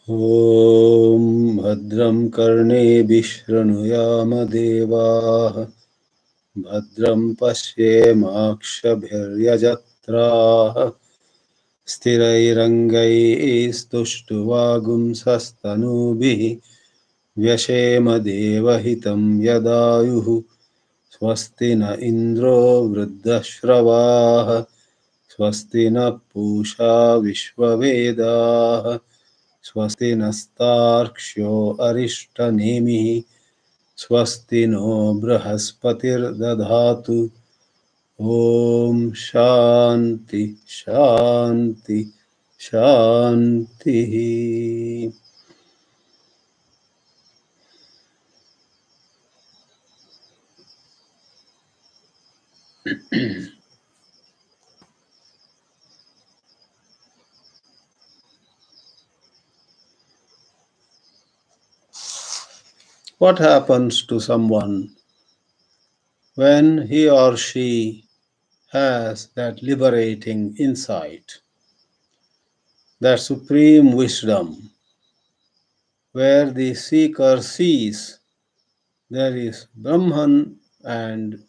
ॐ भद्रं कर्णेभिः शृणुयाम देवाः भद्रं पश्येमाक्षभिर्यजत्राः स्थिरैरङ्गैस्तुष्टुवागुंसस्तनूभिः व्यशेम देवहितं यदायुः स्वस्ति न इन्द्रो वृद्धश्रवाः स्वस्ति न पूषा विश्ववेदाः स्वस्ति नस्तार्क्ष्यो अरिष्टनेमिः स्वस्ति नो बृहस्पतिर्दधातु ॐ शान्ति शान्ति शान्तिः. What happens to someone when he or she has that liberating insight, that supreme wisdom, where the seeker sees there is Brahman and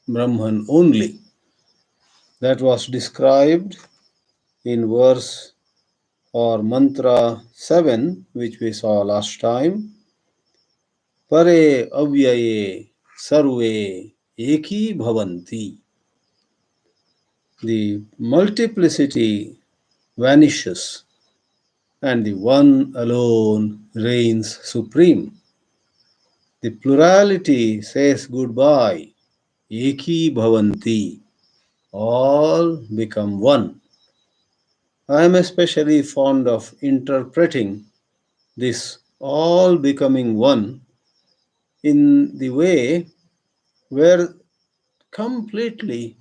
Brahman only? That was described in verse or mantra 7, which we saw last time. Pare avyaye sarve eki bhavanti. The multiplicity vanishes and the one alone reigns supreme. The plurality says goodbye. Eki bhavanti. All become one. I am especially fond of interpreting this all becoming one in the way where completely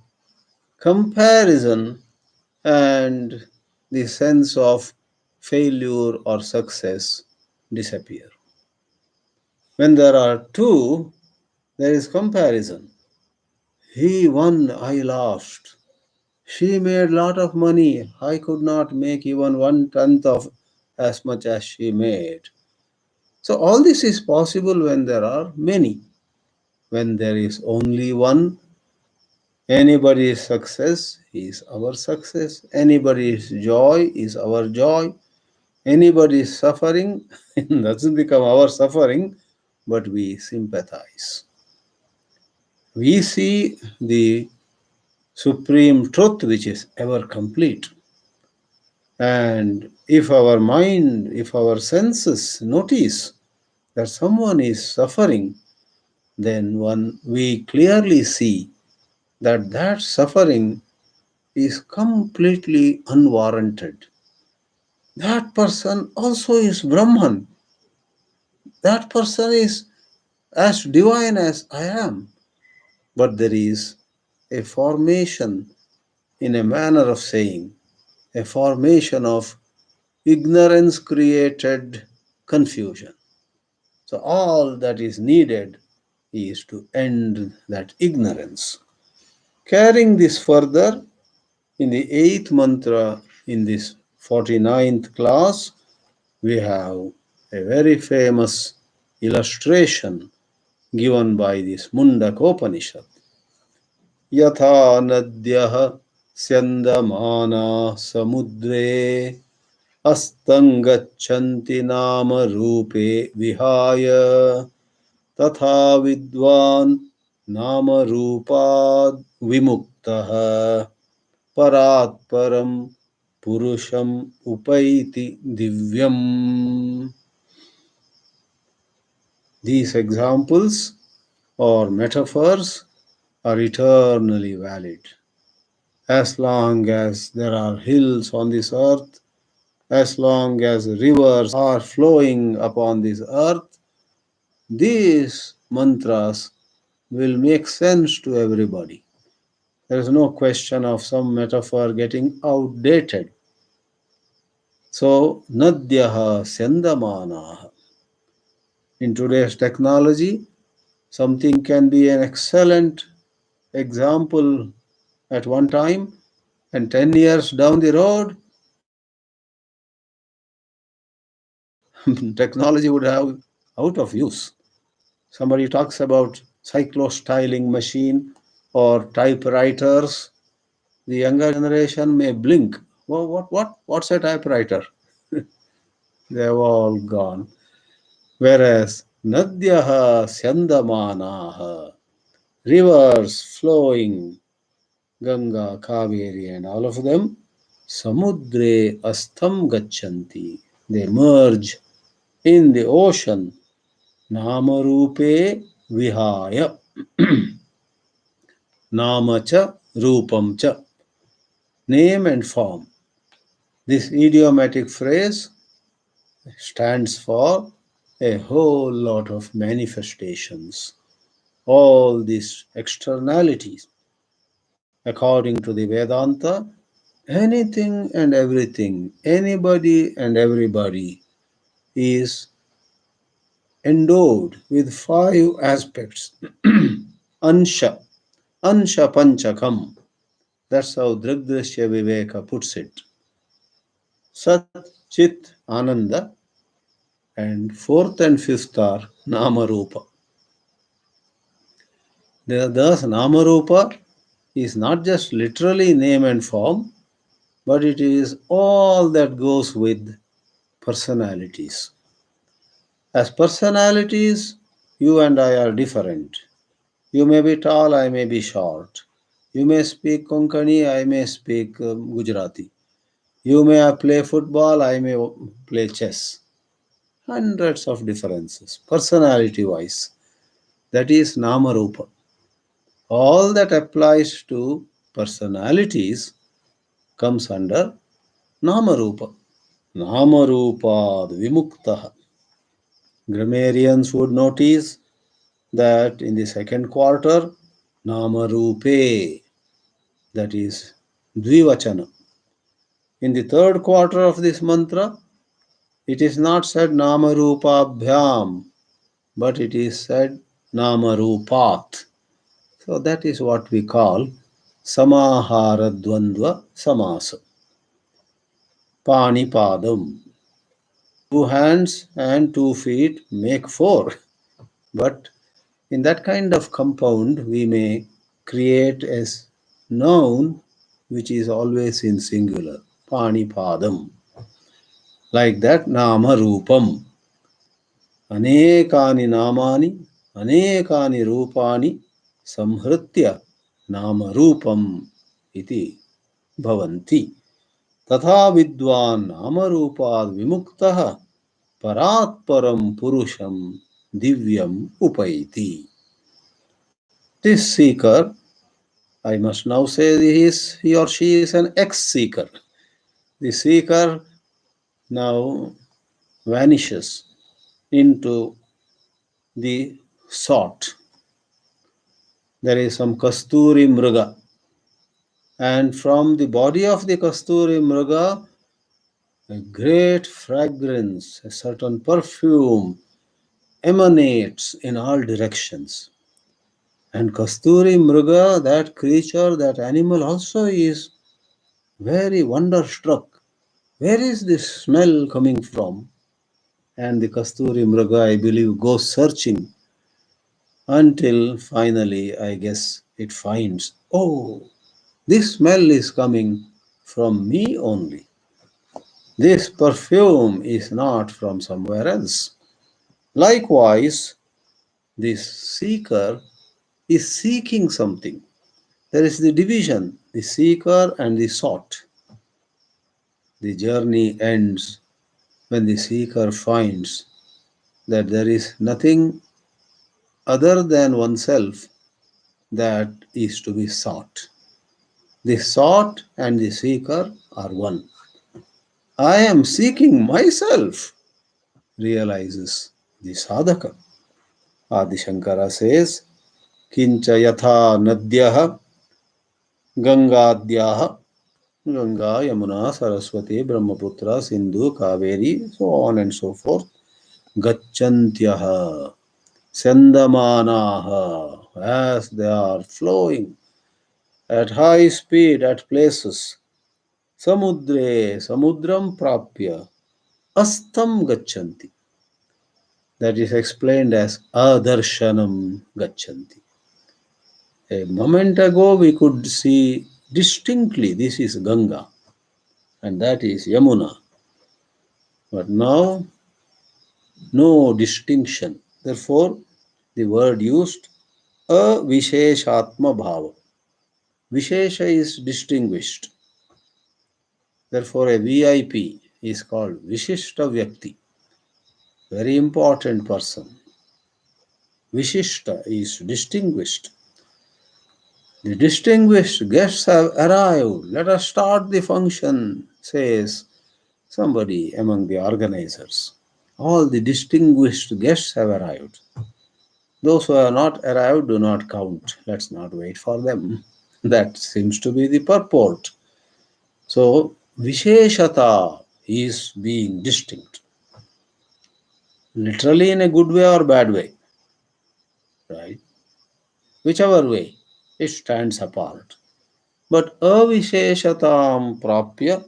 comparison and the sense of failure or success disappear. When there are two, there is comparison. He won, I lost. She made a lot of money. I could not make even 1/10 of as much as she made. So, all this is possible when there are many. When there is only one, anybody's success is our success, anybody's joy is our joy, anybody's suffering doesn't become our suffering, but we sympathize. We see the supreme truth which is ever complete. And if our mind, if our senses notice that someone is suffering, then we clearly see that that suffering is completely unwarranted. That person also is Brahman. That person is as divine as I am. But there is a formation, in a manner of saying, a formation of ignorance created confusion. So all that is needed is to end that ignorance. Carrying this further, in the 8th mantra, in this 49th class, we have a very famous illustration given by this Mundaka Upanishad. Yatha nadyah syandamana samudre astangachanti nama rupe vihaya तथा विद्वान् नाम रूपाद् विमुक्तः परात् परं पुरुषम् उपैति दिव्यम्. These examples or metaphors are eternally valid. As long as there are hills on this earth, as long as rivers are flowing upon this earth, these mantras will make sense to everybody. There is no question of some metaphor getting outdated. So, nadyaha syandamanaha. In today's technology, something can be an excellent example at one time, and 10 years down the road, technology would have out of use. Somebody talks about cyclo-styling machine or typewriters. The younger generation may blink. What's a typewriter? They've all gone. Whereas Nadyaha Syandamanaha, rivers flowing, Ganga, Kaveri, and all of them, Samudre Astham Gachanti. They merge in the ocean. Namarupe Vihaya. Namacha Rupam cha. Name and form. This idiomatic phrase stands for a whole lot of manifestations. All these externalities. According to the Vedanta, anything and everything, anybody and everybody is endowed with five aspects. Ansha, Ansha Panchakam. That's how Drigdrishya Viveka puts it. Sat, Chit, Ananda, and fourth and fifth are Namarupa. Thus, Namarupa is not just literally name and form, but it is all that goes with personalities. As personalities, you and I are different. You may be tall, I may be short. You may speak Konkani, I may speak Gujarati. You may play football, I may play chess. Hundreds of differences, personality wise. That is Namarupa. All that applies to personalities comes under Namarupa. Namarupad Vimuktaha. Grammarians would notice that in the second quarter, Namarupe, that is Dvivachana. In the third quarter of this mantra, it is not said Namarupabhyam, but it is said Namarupat. So that is what we call Samahara Dvandva Samasa. Panipadam. Two hands and 2 feet make four. But in that kind of compound, we may create a noun which is always in singular. Panipadam. Like that, Nama Rupam. Anekani Namani, Anekani Rupani, Samhritya Nama Rupam iti bhavanti. Tatha vidwan Namarupad Vimuktaha Paratparam Purusham Divyam Upaiti. This seeker, I must now say he or she is an ex-seeker. The seeker now vanishes into the sought. There is some Kasturi Mruga, and from the body of the Kasturi Mruga, a great fragrance, a certain perfume emanates in all directions. And Kasturi Mruga, that creature, that animal also is very wonderstruck. Where is this smell coming from? And the Kasturi Mruga, I believe, goes searching until finally, I guess, it finds, oh, this smell is coming from me only. This perfume is not from somewhere else. Likewise, this seeker is seeking something. There is the division, the seeker and the sought. The journey ends when the seeker finds that there is nothing other than oneself that is to be sought. The sought and the seeker are one. I am seeking myself, realizes the sadhaka. Adi Shankara says, Kincha yatha nadyaha gangadyaha Ganga, Yamuna, Saraswati, Brahmaputra, Sindhu, Kaveri, so on and so forth. Gacchantyaha, Sandamanaha, as they are flowing at high speed at places. Samudre, Samudram Prapya, astam gacchanti. That is explained as adarshanam gacchanti. A moment ago, we could see distinctly this is Ganga and that is Yamuna. But now, no distinction. Therefore, the word used avisheshatma bhava. Vishesha is distinguished. Therefore, a VIP is called Vishishta Vyakti, very important person. Vishishta is distinguished. The distinguished guests have arrived. Let us start the function, says somebody among the organizers. All the distinguished guests have arrived. Those who have not arrived do not count. Let's not wait for them. That seems to be the purport. So, Visheshata is being distinct, literally in a good way or bad way, right? Whichever way, it stands apart. But avisheshatam prapya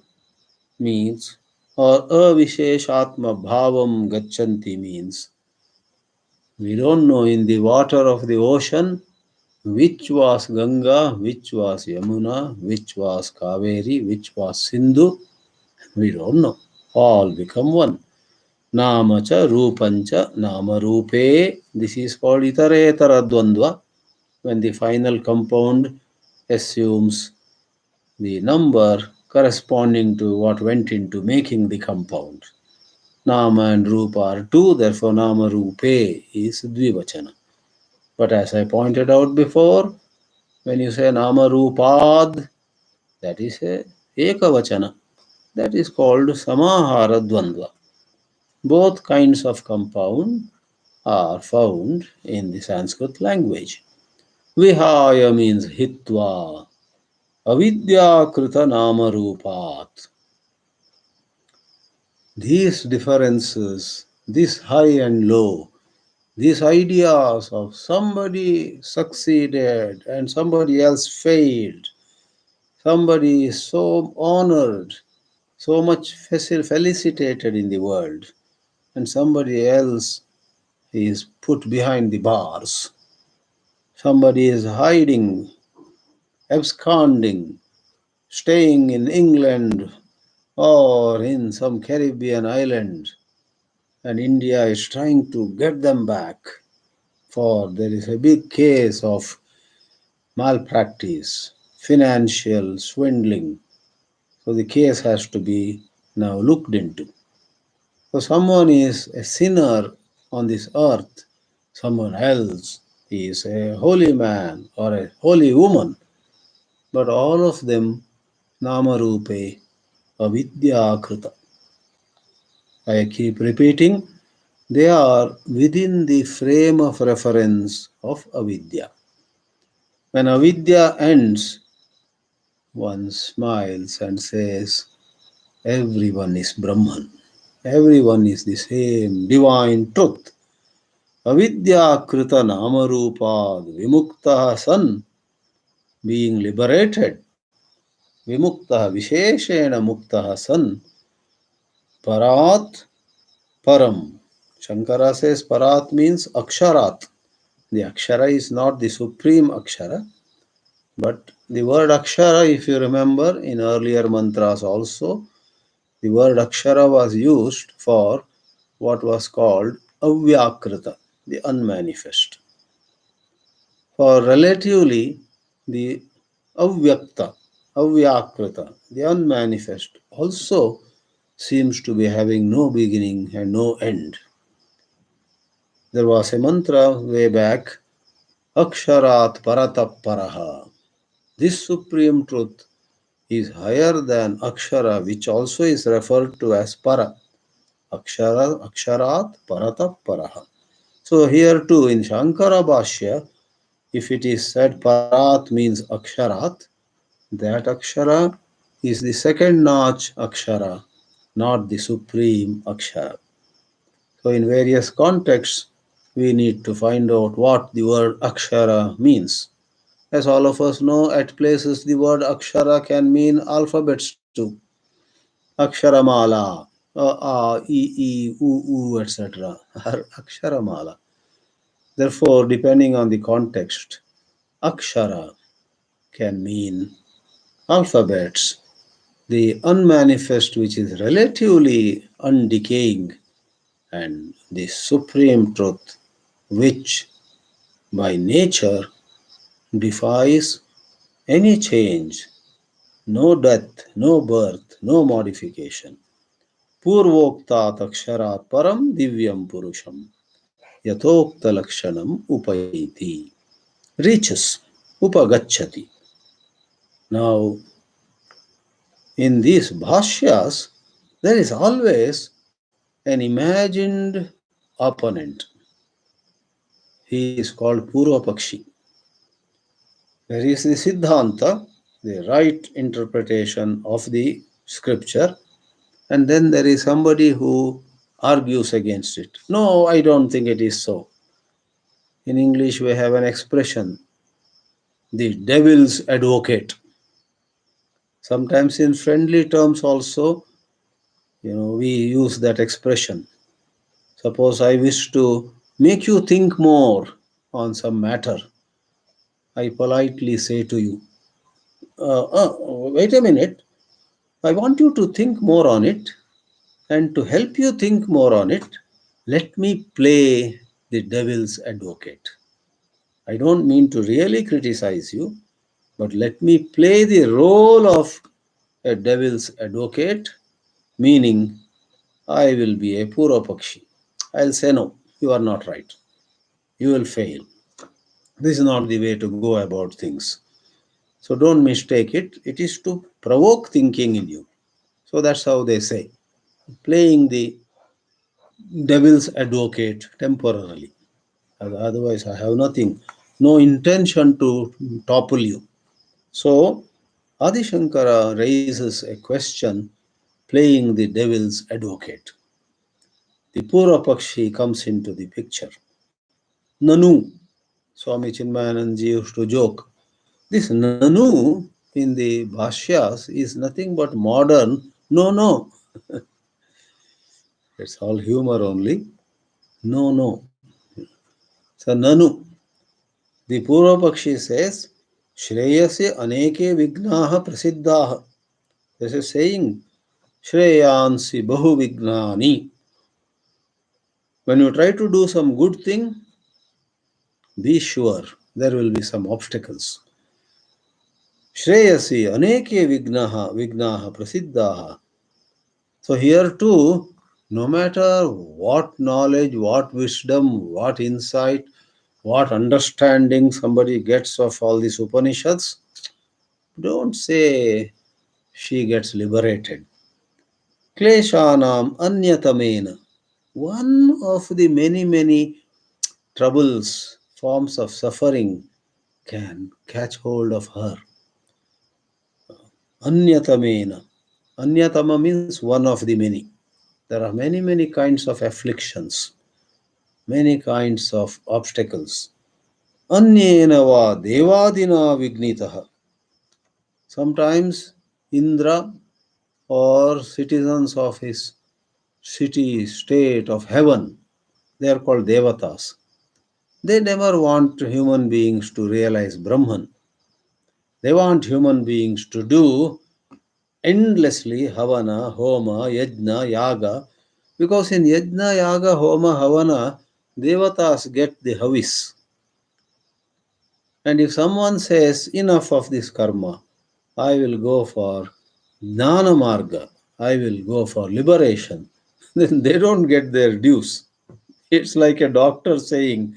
means, or avisheshatma bhavam gacchanti means, we don't know in the water of the ocean which was Ganga, which was Yamuna, which was Kaveri, which was Sindhu. We don't know. All become one. Namacha rupancha namarupe. This is called itaretara dvandva, when the final compound assumes the number corresponding to what went into making the compound. Nama and Rupa are two, therefore Nama Rupe is Dvivachana. But as I pointed out before, when you say Nama Rupad, that is a Ekavachana. That is called Samahara Dvandva. Both kinds of compound are found in the Sanskrit language. Vihaya means Hitva. Avidya Krita Nama Rupat. These differences, this high and low, these ideas of somebody succeeded and somebody else failed, somebody is so honored, so much felicitated in the world, and somebody else is put behind the bars. Somebody is hiding, absconding, staying in England or in some Caribbean island, and India is trying to get them back, for there is a big case of malpractice, financial swindling. So the case has to be now looked into. So someone is a sinner on this earth, someone else is a holy man or a holy woman, but all of them namarupe avidyakrita. I keep repeating, they are within the frame of reference of avidya. When avidya ends, one smiles and says, everyone is Brahman. Everyone is the same divine truth. Avidya krita namarupad vimukta san, being liberated, vimukta visheshena mukta san, parat param. Shankara says parat means aksharat. The akshara is not the supreme akshara, but the word akshara, if you remember in earlier mantras also, the word akshara was used for what was called avyakrita, the unmanifest. For relatively, the avyakta, avyakrita, the unmanifest, also seems to be having no beginning and no end. There was a mantra way back, Aksharat Paratap Paraha. This supreme truth is higher than Akshara, which also is referred to as Para. Aksharat Paratap Paraha. So here too in Shānkara Bhāshya, if it is said Parat means Aksharat, that Akshara is the second notch Akshara, not the supreme Akshara. So in various contexts, we need to find out what the word Akshara means. As all of us know, at places the word Akshara can mean alphabets too. Aksharamala. e, etc. are aksharamala. Therefore, depending on the context, akshara can mean alphabets, the unmanifest which is relatively undecaying, and the supreme truth which by nature defies any change, no death, no birth, no modification. Purvoktat aksharat param divyam purusham yatokta lakshanam upaiti. Reaches, upagachati. Now, in these bhashyas, there is always an imagined opponent. He is called Purvapakshi. There is the Siddhanta, the right interpretation of the scripture, and then there is somebody who argues against it. No, I don't think it is so. In English, we have an expression, the devil's advocate. Sometimes in friendly terms also, we use that expression. Suppose I wish to make you think more on some matter. I politely say to you, wait a minute, I want you to think more on it, and to help you think more on it, let me play the devil's advocate. I don't mean to really criticize you, but let me play the role of a devil's advocate, meaning I will be a Purvapakshi. I'll say, no, you are not right. You will fail. This is not the way to go about things. So don't mistake it. It is to provoke thinking in you. So that's how they say, playing the devil's advocate temporarily. Otherwise, I have nothing, no intention to topple you. So, Adi Shankara raises a question playing the devil's advocate. The Purvapakshi comes into the picture. Nanu, Swami Chinmayananji used to joke. This Nanu in the Bhashyas is nothing but modern no, no. It's all humor only. No, no. So Nanu, the Purvapakshi says, Shreyase aneke vignaha prasiddhaha. This is saying, Shreyansi bahu vignani. When you try to do some good thing, be sure there will be some obstacles. Shreyasi aneke vignaha prasiddhaha. So here too, no matter what knowledge, what wisdom, what insight, what understanding somebody gets of all these Upanishads, don't say she gets liberated. Kleshanam anyatamena. One of the many, many troubles, forms of suffering can catch hold of her. Anyatamena. Anyatama means one of the many. There are many, many kinds of afflictions, many kinds of obstacles. Anyena va devadina vignitaha. Sometimes Indra or citizens of his city, state of heaven, they are called devatas. They never want human beings to realize Brahman. They want human beings to do endlessly havana, homa, yajna, yaga, because in yajna, yaga, homa, havana, devatas get the havis. And if someone says, enough of this karma, I will go for jnana marga, I will go for liberation, then they don't get their dues. It's like a doctor saying,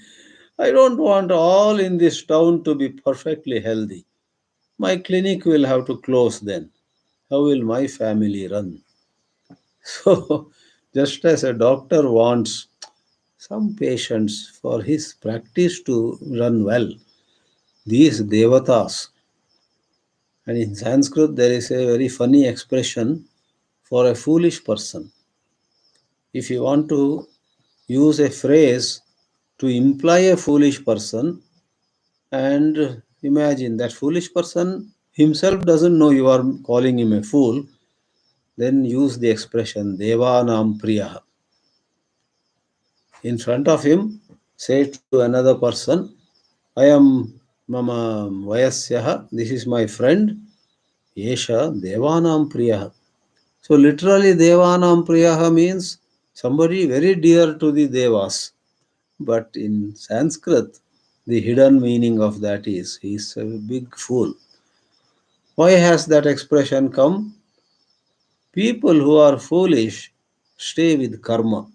I don't want all in this town to be perfectly healthy. My clinic will have to close then. How will my family run? So, just as a doctor wants some patients for his practice to run well, these devatas, and in Sanskrit there is a very funny expression for a foolish person. If you want to use a phrase to imply a foolish person, and imagine that foolish person himself doesn't know you are calling him a fool, then use the expression Devanam Priyaha. In front of him, say to another person, I am Mama Vayasyaha, this is my friend, Yesha Devanam Priyaha. So literally Devanam Priyaha means somebody very dear to the Devas. But in Sanskrit, the hidden meaning of that is he is a big fool. Why has that expression come? People who are foolish stay with karma.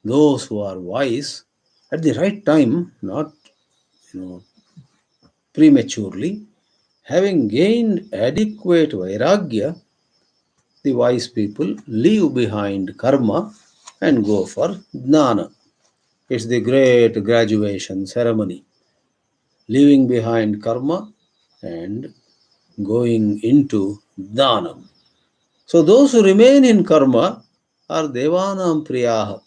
Those who are wise at the right time, not you know prematurely, having gained adequate vairagya, the wise people leave behind karma and go for jnana. It's the great graduation ceremony. Leaving behind karma and going into dhanam. So those who remain in karma are devanam priyaha.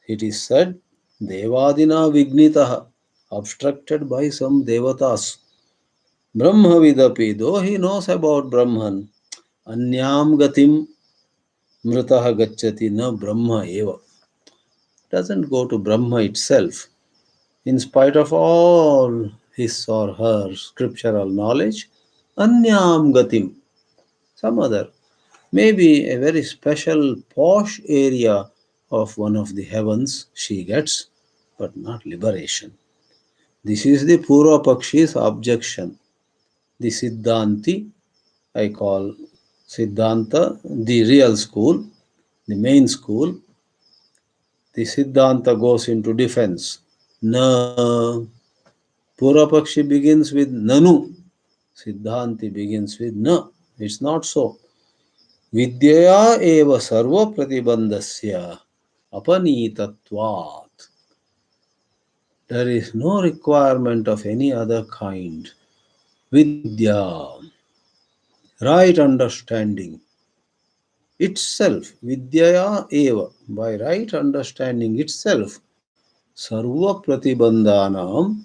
It is said, devadina vignitaha, obstructed by some devatas. Brahmavidapi, though he knows about Brahman, anyam gatim mritaha gacchati na brahma eva. Doesn't go to Brahma itself. In spite of all his or her scriptural knowledge, anyam gatim, some other, maybe a very special posh area of one of the heavens she gets, but not liberation. This is the Purva Pakshi's objection. The Siddhanti, I call Siddhanta the real school, the main school. The Siddhanta goes into defense. Na. Purva Pakshi begins with Nanu. Siddhanti begins with Na. It's not so. Vidyaya eva sarva pratibandhasya apanitatvat. There is no requirement of any other kind. Vidya, right understanding itself, Vidyaya eva, by right understanding itself, sarva pratibandhanam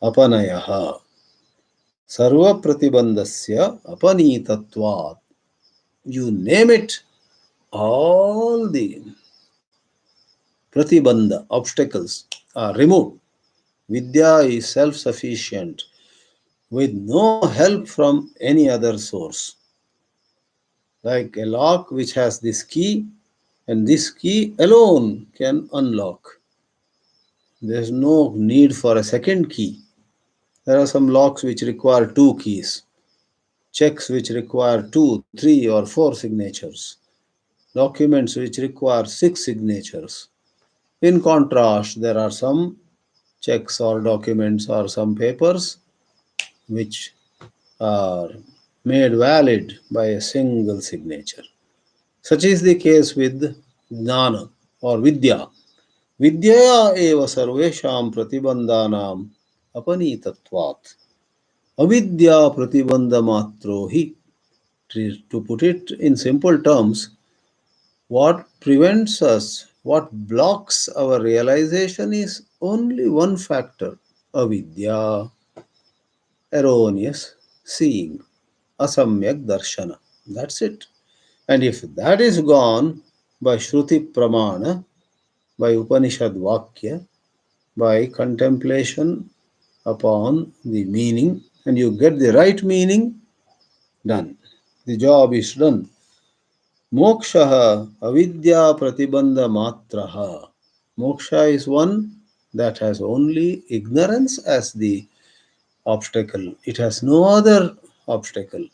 apanayaha. Sarva pratibandhasya apanitatvat. You name it, all the pratibandha, obstacles, are removed. Vidya is self-sufficient with no help from any other source. Like a lock which has this key, and this key alone can unlock. There is no need for a second key. There are some locks which require two keys, checks which require two, three, or four signatures, documents which require six signatures. In contrast, there are some checks or documents or some papers which are made valid by a single signature. Such is the case with Jnana or Vidya. Vidyaya eva sarvesham pratibandhanam apanitatvat. Avidya pratibandha matrohi. To put it in simple terms, what prevents us, what blocks our realization is only one factor, avidya, erroneous seeing, asamyak darshana. That's it. And if that is gone by Shruti Pramana, by Upanishad Vakya, by contemplation upon the meaning, and you get the right meaning, done. The job is done. Moksha avidya pratibandha matraha. Moksha is one that has only ignorance as the obstacle. It has no other obstacle.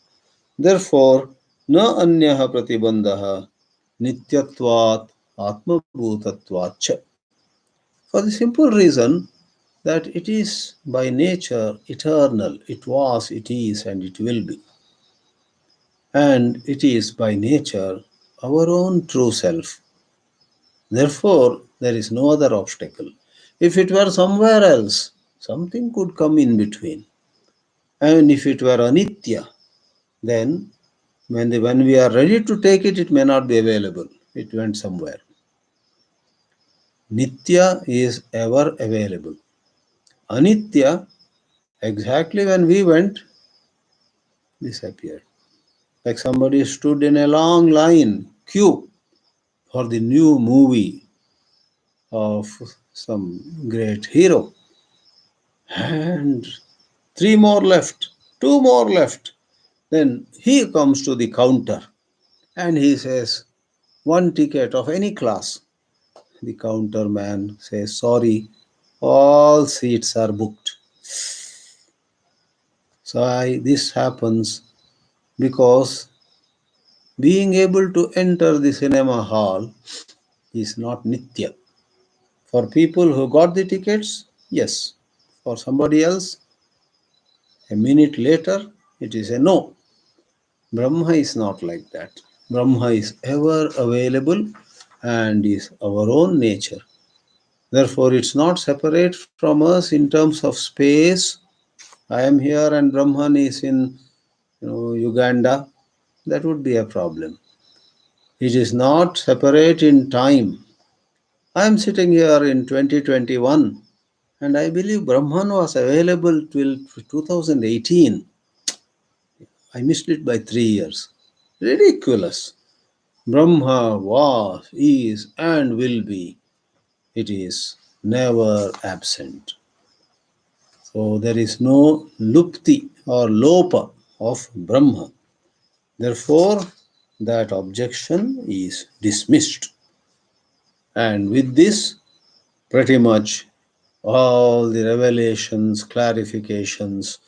Therefore, na anyaha pratibandhaha nityatvat atmabhutatvatcha. For the simple reason that it is by nature eternal. It was, it is, and it will be. And it is by nature our own true self. Therefore, there is no other obstacle. If it were somewhere else, something could come in between. And if it were anitya, then when we are ready to take it, it may not be available. It went somewhere. Nitya is ever available. Anitya, exactly when we went, disappeared. Like somebody stood in a long line, queue, for the new movie of some great hero. And three more left, two more left. Then he comes to the counter and he says, one ticket of any class. The counter man says, sorry, all seats are booked. This happens because being able to enter the cinema hall is not nitya. For people who got the tickets, yes. For somebody else, a minute later, it is a no. Brahma is not like that. Brahma is ever available and is our own nature. Therefore, it's not separate from us in terms of space. I am here and Brahman is in Uganda. That would be a problem. It is not separate in time. I am sitting here in 2021 and I believe Brahman was available till 2018. I missed it by 3 years. Ridiculous. Brahma was, is, and will be. It is never absent. So there is no lupti or lopa of Brahma. Therefore, that objection is dismissed. And with this, pretty much all the revelations, clarifications,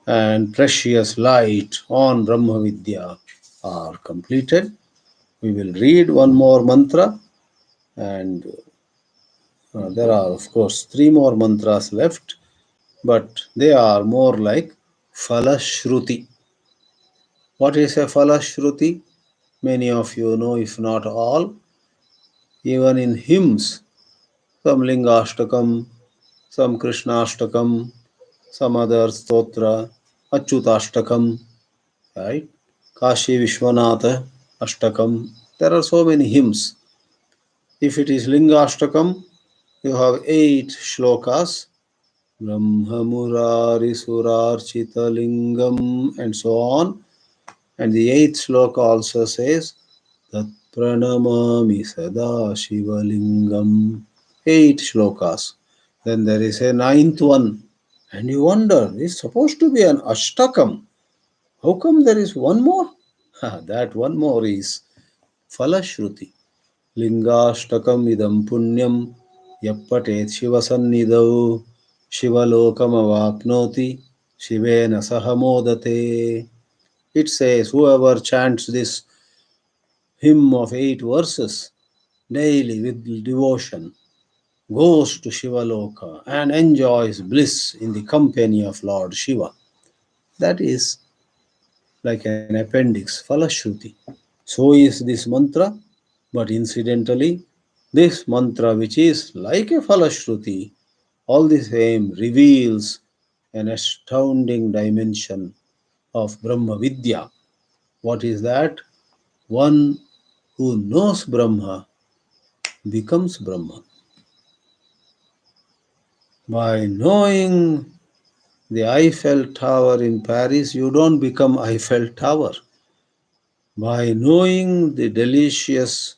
and precious light on Brahma Vidya are completed. We will read one more mantra, and there are, of course, three more mantras left, but they are more like Falashruti. What is a Falashruti? Many of you know, if not all. Even in hymns, some Lingashtakam, some Krishnashtakam, some other stotra, Achyutashtakam, right? Kashi Vishwanatha Ashtakam. There are so many hymns. If it is Lingashtakam, you have 8 shlokas, Brahma Murari Surarchita Lingam, and so on. And the 8th sloka also says, Tat Pranamami Sada Shivalingam. 8 shlokas. Then there is a 9th one. And you wonder, it's supposed to be an Ashtakam. How come there is one more? That one more is Falashruti. Lingashtakam idam punyam yappatet shivasannidau shivalokam shivena sahamodate. It says, whoever chants this hymn of 8 verses daily with devotion goes to Shivaloka and enjoys bliss in the company of Lord Shiva. That is like an appendix, Falashruti. So is this mantra, but incidentally, this mantra, which is like a Falashruti, all the same reveals an astounding dimension of Brahma Vidya. What is that? One who knows Brahma becomes Brahma. By knowing the Eiffel Tower in Paris, you don't become Eiffel Tower. By knowing the delicious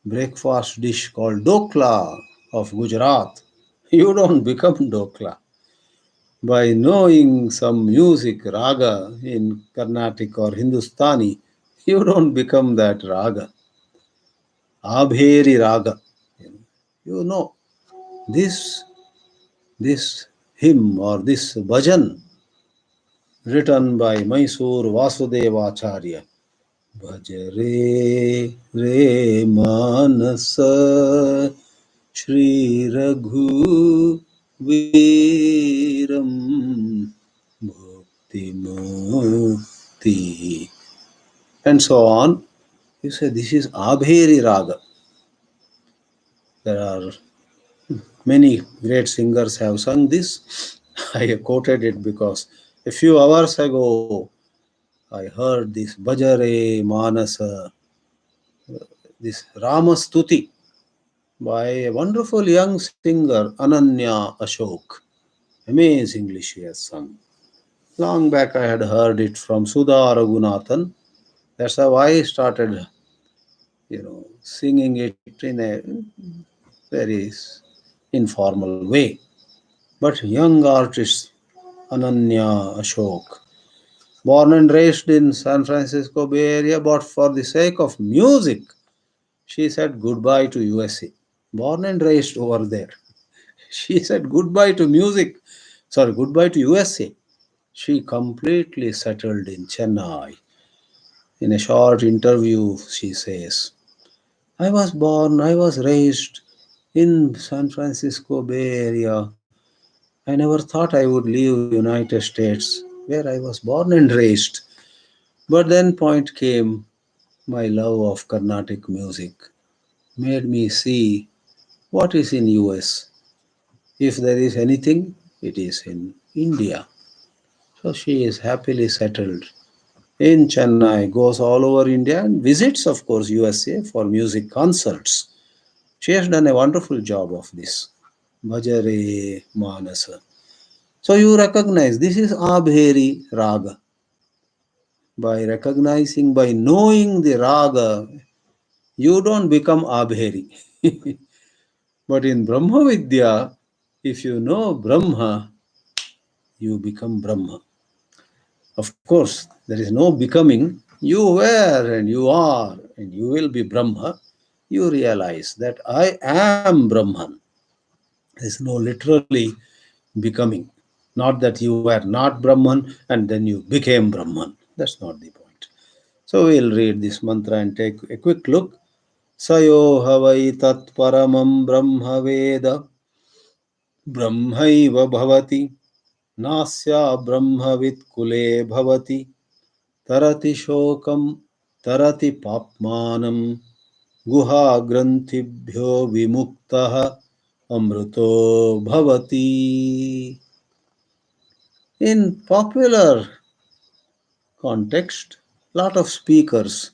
breakfast dish called dokla of Gujarat, you don't become dokla. By knowing some music, raga in Carnatic or Hindustani, you don't become that raga. Abheri raga. You know, this, this hymn or this bhajan written by Mysore Vasudevacharya. Bhaj re manasa Shri Raghu Veeram Bhakti Mukti, and so on. You say this is Abheri Raga. There are many great singers have sung this. I quoted it because a few hours ago I heard this Bhajare Manasa, this Ramastuti by a wonderful young singer Ananya Ashok. Amazingly she has sung. Long back I had heard it from Sudha Raghunathan. That's how I started, singing it in a very informal way. But young artist Ananya Ashok, born and raised in San Francisco Bay Area, but for the sake of music, she said goodbye to USA. Born and raised over there. She said goodbye to music. Sorry, goodbye to USA. She completely settled in Chennai. In a short interview, she says, I was raised in San Francisco Bay Area. I never thought I would leave United States where I was born and raised. But then point came, my love of Carnatic music made me see what is in US. If there is anything, it is in India. So she is happily settled in Chennai, goes all over India and visits, of course, USA for music concerts. She has done a wonderful job of this. Bhajare Manasa. So you recognize this is Abheri Raga. By recognizing, by knowing the Raga, you don't become Abheri. But in Brahma Vidya, if you know Brahma, you become Brahma. Of course, there is no becoming. You were and you are and you will be Brahma. You realize that I am Brahman. There is no literally becoming. Not that you were not Brahman and then you became Brahman. That's not the point. So we'll read this mantra and take a quick look. Sayo havai tat paramam brahma veda brahmaiva bhavati nasya brahmavit kule bhavati tarati shokam tarati papmanam guha grantibhyo vimuktaha amruto bhavati. In popular context, lot of speakers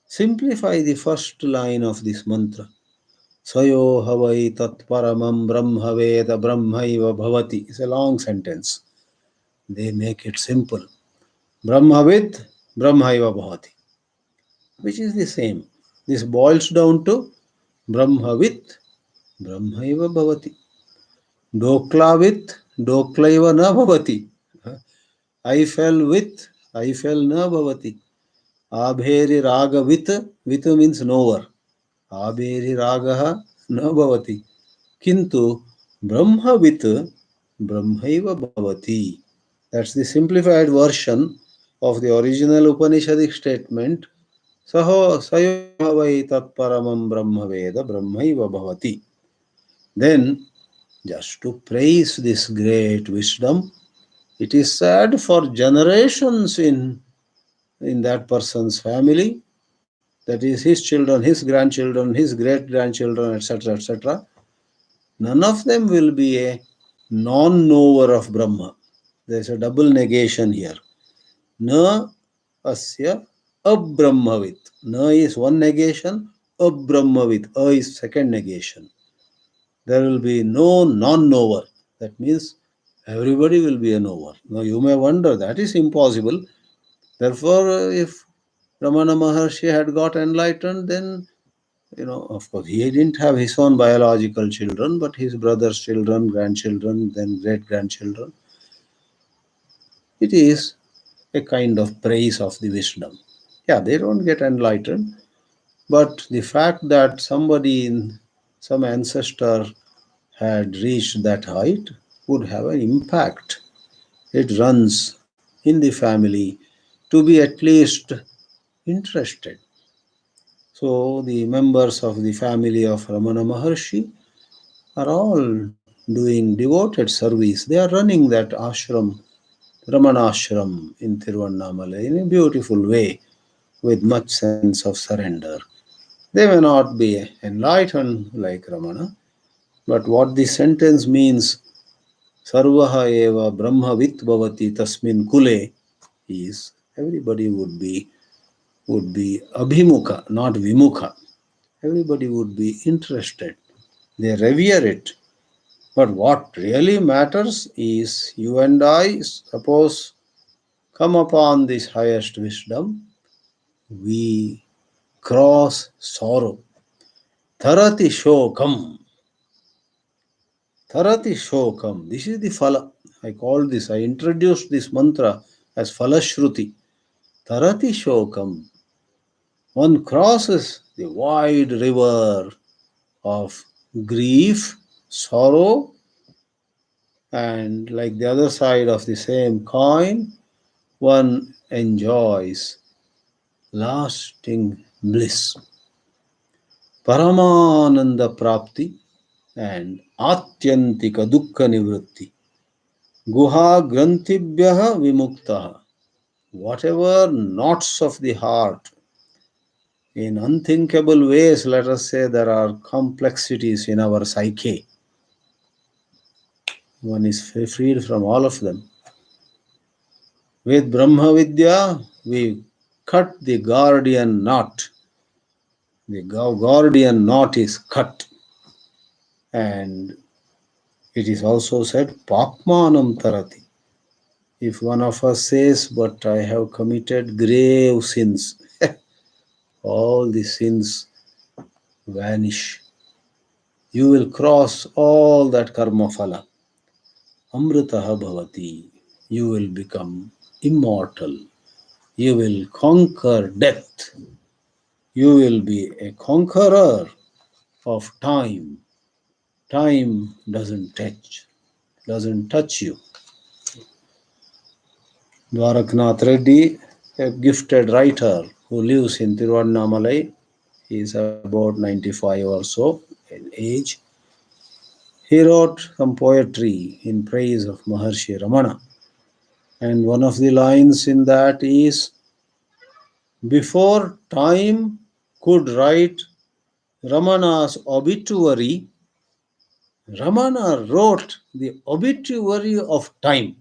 simplify the first line of this mantra. Sayo havai tat paramam brahma veda brahmaiva bhavati. It's a long sentence. They make it simple. Brahmavid brahmaiva bhavati, which is the same. This boils down to Brahmavit brahmaiva bhavati. Doklavit doklaiva na bhavati. I fell with, I fell na bhavati. Abheri raga with means knower. Abheri raga na bhavati. Kintu brahmavit brahmaiva bhavati. That's the simplified version of the original Upanishadic statement. Sayo havai tat paramam brahma veda brahmaiva bhavati. Then, just to praise this great wisdom, it is said for generations in that person's family, that is his children, his grandchildren, his great grandchildren, etc., etc. None of them will be a non knower of Brahma. There is a double negation here. Na asya abrahmavit. Na is one negation, abrahmavit. A is second negation. There will be no non knower. That means everybody will be a knower. Now you may wonder that is impossible. Therefore, if Ramana Maharshi had got enlightened, then, of course, he didn't have his own biological children, but his brother's children, grandchildren, then great grandchildren. It is a kind of praise of the wisdom. Yeah, they don't get enlightened, but the fact that somebody in some ancestor had reached that height would have an impact. It runs in the family to be at least interested. So the members of the family of Ramana Maharshi are all doing devoted service. They are running that ashram, Ramana ashram in Tiruvannamalai in a beautiful way with much sense of surrender. They may not be enlightened like Ramana, but what the sentence means, Sarvaha eva brahmavit bhavati tasmin kule, is everybody would be abhimukha, not vimukha. Everybody would be interested. They revere it. But what really matters is you and I, suppose come upon this highest wisdom, we cross sorrow. Tarati shokam. Tarati shokam. This is the phala. I introduced this mantra as phalashruti. Tarati shokam. One crosses the wide river of grief, sorrow, and like the other side of the same coin, one enjoys lasting bliss, Paramananda Prapti, and Atyantika Dukkha Nivritti. Guha Grantibhyaha Vimuktaha. Whatever knots of the heart, in unthinkable ways, let us say there are complexities in our psyche. One is freed from all of them. With Brahma Vidya, we cut the Gordian knot. The Gordian knot is cut. And it is also said, Papmanam Tarati. If one of us says, but I have committed grave sins, all the sins vanish. You will cross all that karma phala. Amritaha bhavati. You will become immortal. You will conquer death. You will be a conqueror of time. Time doesn't touch you. Dwaraknath Reddy, a gifted writer who lives in Tiruvannamalai, he is about 95 or so in age. He wrote some poetry in praise of Maharshi Ramana. And one of the lines in that is, before time could write Ramana's obituary, Ramana wrote the obituary of time.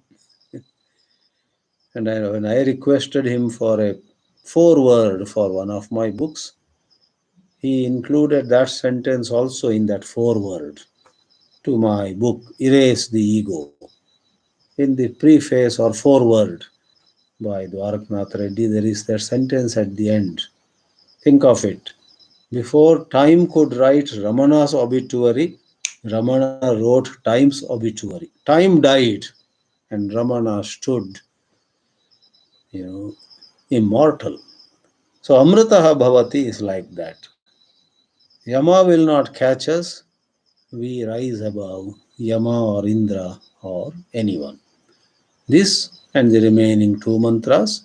And when I requested him for a foreword for one of my books, he included that sentence also in that foreword to my book, Erase the Ego. In the preface or foreword by Dwaraknath Reddy, there is that sentence at the end. Think of it. Before time could write Ramana's obituary, Ramana wrote time's obituary. Time died and Ramana stood, immortal. So Amritaha Bhavati is like that. Yama will not catch us. We rise above Yama or Indra or anyone. This and the remaining two mantras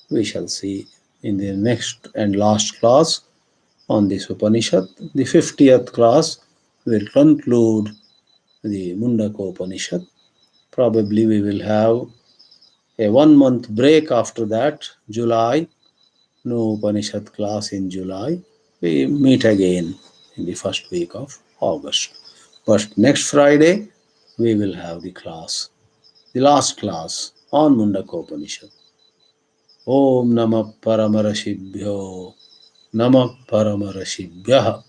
we shall see in the next and last class on this Upanishad. The 50th class will conclude the Mundaka Upanishad. Probably we will have a 1 month break after that, July. No Upanishad class in July. We meet again in the first week of August. But next Friday, we will have the last class on Mundaka Upanishad. Om Namah Paramarashibhyo Namah Paramarashibhyah.